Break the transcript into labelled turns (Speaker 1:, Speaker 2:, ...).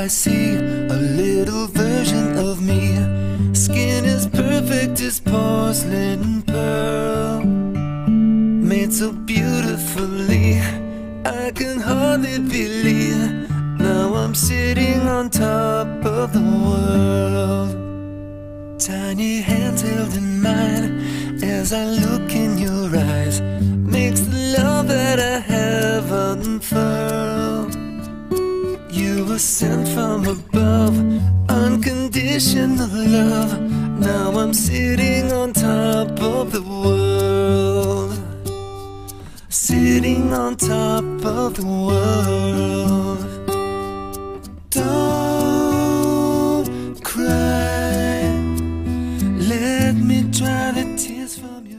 Speaker 1: I see a little version of me. Skin as perfect as porcelain pearl, made so beautifully I can hardly believe. Now I'm sitting on top of the world. Tiny hands held in mine as I look in your eyes, makes the love that I have unfurl. You were sent from above, unconditional love. Now I'm sitting on top of the world, sitting on top of the world. Don't cry, let me dry the tears from you.